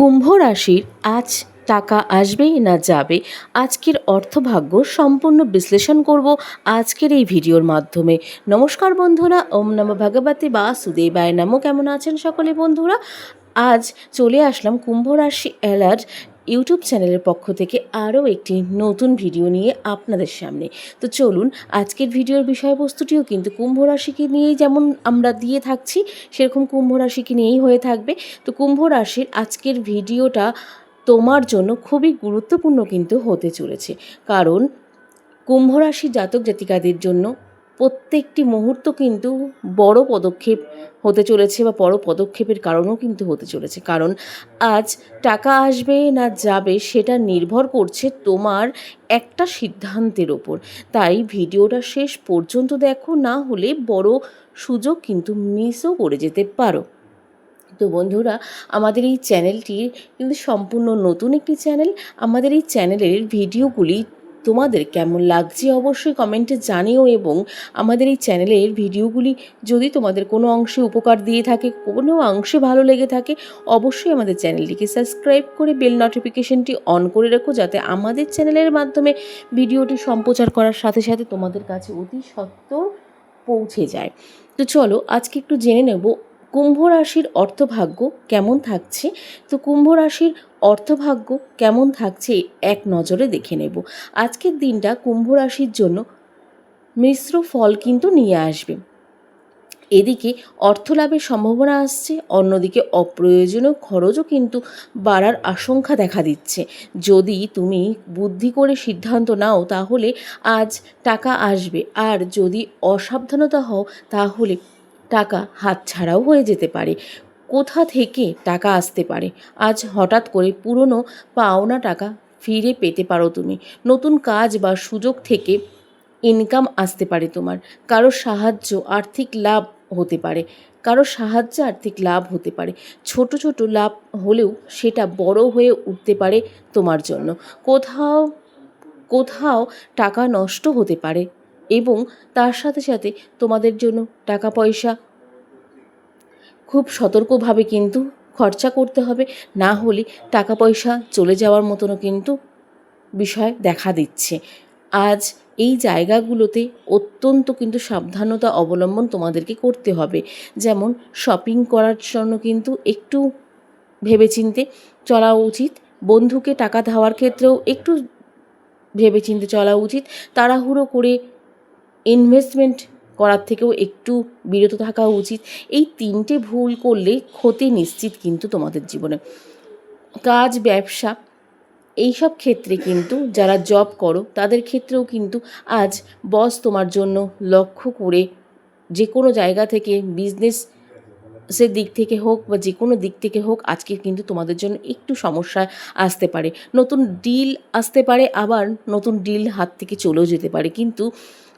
কুম্ভ রাশির আজ টাকা আসবে না যাবে, আজকের অর্থভাগ্য সম্পূর্ণ বিশ্লেষণ করব আজকের এই ভিডিওর মাধ্যমে। নমস্কার বন্ধুরা, ওম নমঃ ভগবতে বাসুদেবায় নমঃ। কেমন আছেন সকলে বন্ধুরা? আজ চলে আসলাম কুম্ভ রাশি অ্যালার্ট ইউটিউব চ্যানেলের পক্ষ থেকে আরও একটি নতুন ভিডিও নিয়ে আপনাদের সামনে। তো চলুন, আজকের ভিডিওর বিষয়বস্তুটিও কিন্তু কুম্ভ রাশিকে নিয়েই যেমন আমরা দিয়ে থাকছি, সেরকম কুম্ভ রাশিকে নিয়েই হয়ে থাকবে। তো কুম্ভ রাশির আজকের ভিডিওটা তোমার জন্য খুবই গুরুত্বপূর্ণ কিন্তু হতে চলেছে, কারণ কুম্ভ রাশি জাতক জাতিকাদের জন্য প্রত্যেকটি মুহূর্ত কিন্তু বড় পদক্ষেপ হতে চলেছে, বা বড় পদক্ষেপের কারণও কিন্তু হতে চলেছে। কারণ আজ টাকা আসবে না যাবে সেটা নির্ভর করছে তোমার একটা সিদ্ধান্তের ওপর। তাই ভিডিওটা শেষ পর্যন্ত দেখো, না হলে বড় সুযোগ কিন্তু মিসও করে যেতে পারো। তো বন্ধুরা, আমাদের এই চ্যানেলটির কিন্তু সম্পূর্ণ নতুন একটি চ্যানেল। আমাদের এই চ্যানেলের ভিডিওগুলি তোমাদের কেমন লাগছে অবশ্যই কমেন্টে জানিও, এবং আমাদের এই চ্যানেলের ভিডিওগুলি যদি তোমাদের কোনো অংশে উপকার দিয়ে থাকে, কোনো অংশে ভালো লেগে থাকে, অবশ্যই আমাদের চ্যানেলটিকে সাবস্ক্রাইব করে বেল নোটিফিকেশনটি অন করে রাখো, যাতে আমাদের চ্যানেলের মাধ্যমে ভিডিওটি সম্প্রচার করার সাথে সাথে তোমাদের কাছে অতি সত্বর পৌঁছে যায়। তো চলো আজকে একটু জেনে নেব কুম্ভ রাশির অর্থভাগ্য কেমন থাকছে। তো কুম্ভ রাশির অর্থভাগ্য কেমন থাকছে এক নজরে দেখে নেব। আজকের দিনটা কুম্ভ রাশির জন্য মিশ্র ফল কিন্তু নিয়ে আসবে। এদিকে অর্থ লাভের সম্ভাবনা আসছে, অন্যদিকে অপ্রয়োজনীয় খরচও কিন্তু বাড়ার আশঙ্কা দেখা দিচ্ছে। যদি তুমি বুদ্ধি করে সিদ্ধান্ত নাও তাহলে আজ টাকা আসবে, আর যদি অসাবধানতা হও তাহলে টাকা হাতছাড়াও হয়ে যেতে পারে। কোথা থেকে টাকা আসতে পারে? আজ হঠাৎ করে পুরনো পাওনা টাকা ফিরে পেতে পারো তুমি। নতুন কাজ বা সুযোগ থেকে ইনকাম আসতে পারে তোমার। কারো সাহায্য আর্থিক লাভ হতে পারে, ছোট ছোট লাভ হলেও সেটা বড় হয়ে উঠতে পারে তোমার জন্য। কোথাও কোথাও টাকা নষ্ট হতে পারে, এবং তার সাথে সাথে তোমাদের জন্য টাকা পয়সা খুব সতর্কভাবে কিন্তু খরচা করতে হবে, না হলে টাকা পয়সা চলে যাওয়ার মতনও কিন্তু বিষয় দেখা দিচ্ছে। আজ এই জায়গাগুলোতে অত্যন্ত কিন্তু সাবধানতা অবলম্বন তোমাদেরকে করতে হবে। যেমন শপিং করার জন্য কিন্তু একটু ভেবেচিন্তে চলা উচিত। বন্ধুকে টাকা দেওয়ার ক্ষেত্রেও একটু ভেবেচিন্তে চলা উচিত। তাড়াহুড়ো করে ইনভেস্টমেন্ট করার থেকেও একটু বিরত থাকা উচিত। এই তিনটে ভুল করলে ক্ষতি নিশ্চিত কিন্তু তোমাদের জীবনে। কাজ, ব্যবসা, এইসব ক্ষেত্রে কিন্তু যারা জব করো তাদের ক্ষেত্রেও কিন্তু আজ বস তোমার জন্য লক্ষ্য করে যে কোনো জায়গা থেকে, বিজনেসের দিক থেকে হোক বা যে কোনো দিক থেকে হোক, আজকে কিন্তু তোমাদের জন্য একটু সমস্যা আসতে পারে। নতুন ডিল আসতে পারে, আবার নতুন ডিল হাত থেকে চলেও যেতে পারে। কিন্তু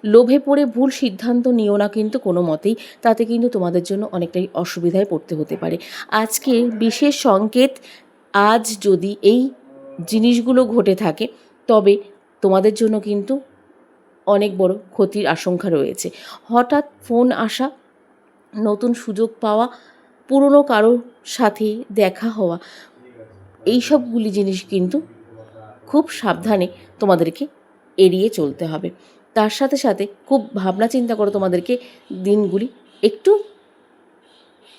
লোভে পড়ে ভুল সিদ্ধান্ত নিও না কিন্তু কোনো মতেই, তাতে কিন্তু তোমাদের জন্য অনেকটাই অসুবিধায় পড়তে হতে পারে। আজকে বিশেষ সংকেত, আজ যদি এই জিনিসগুলো ঘটে থাকে তবে তোমাদের জন্য কিন্তু অনেক বড় ক্ষতির আশঙ্কা রয়েছে। হঠাৎ ফোন আসা, নতুন সুযোগ পাওয়া, পুরনো কারোর সাথে দেখা হওয়া, এই সবগুলি জিনিস কিন্তু খুব সাবধানে তোমাদেরকে এড়িয়ে চলতে হবে। তার সাথে সাথে খুব ভাবনা চিন্তা করে তোমাদেরকে দিনগুলি একটু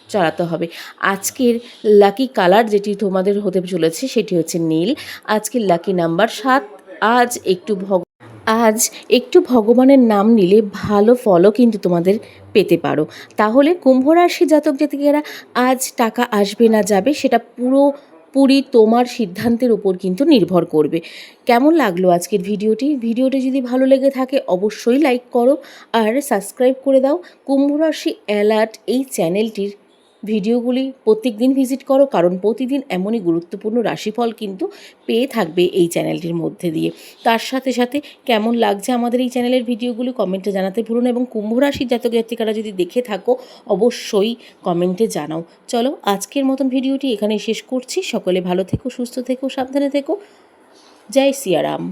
চালাতে হবে। আজকের লাকি কালার যেটি তোমাদের হতে চলেছে সেটি হচ্ছে নীল। আজকের লাকি নাম্বার 7। আজ একটু ভগবানের নাম নিলে ভালো ফলও কিন্তু তোমাদের পেতে পারো। তাহলে কুম্ভ রাশি জাতক জাতিকেরা আজ টাকা আসবে না যাবে সেটা পুরোপুরি তোমার সিদ্ধান্তের উপর কিন্তু নির্ভর করবে। কেমন লাগলো আজকের ভিডিওটি যদি ভালো লেগে থাকে অবশ্যই লাইক করো আর সাবস্ক্রাইব করে দাও। কুম্ভ রাশি অ্যালার্ট এই চ্যানেলটির ভিডিওগুলি প্রত্যেক দিন ভিজিট করো, কারণ প্রতিদিন এমনই গুরুত্বপূর্ণ রাশিফল কিন্তু পেয়ে থাকবে এই চ্যানেলটির মধ্যে দিয়ে। তার সাথে সাথে কেমন লাগছে আমাদের এই চ্যানেলের ভিডিওগুলি কমেন্টে জানাতে ভুলো না, এবং কুম্ভ রাশির জাতক জাতিকারা যদি দেখে থাকো অবশ্যই কমেন্টে জানাও। চলো আজকের মতন ভিডিওটি এখানেই শেষ করছি। সকলে ভালো থেকো, সুস্থ থেকো, সাবধানে থেকো। জয় সিয়ারাম।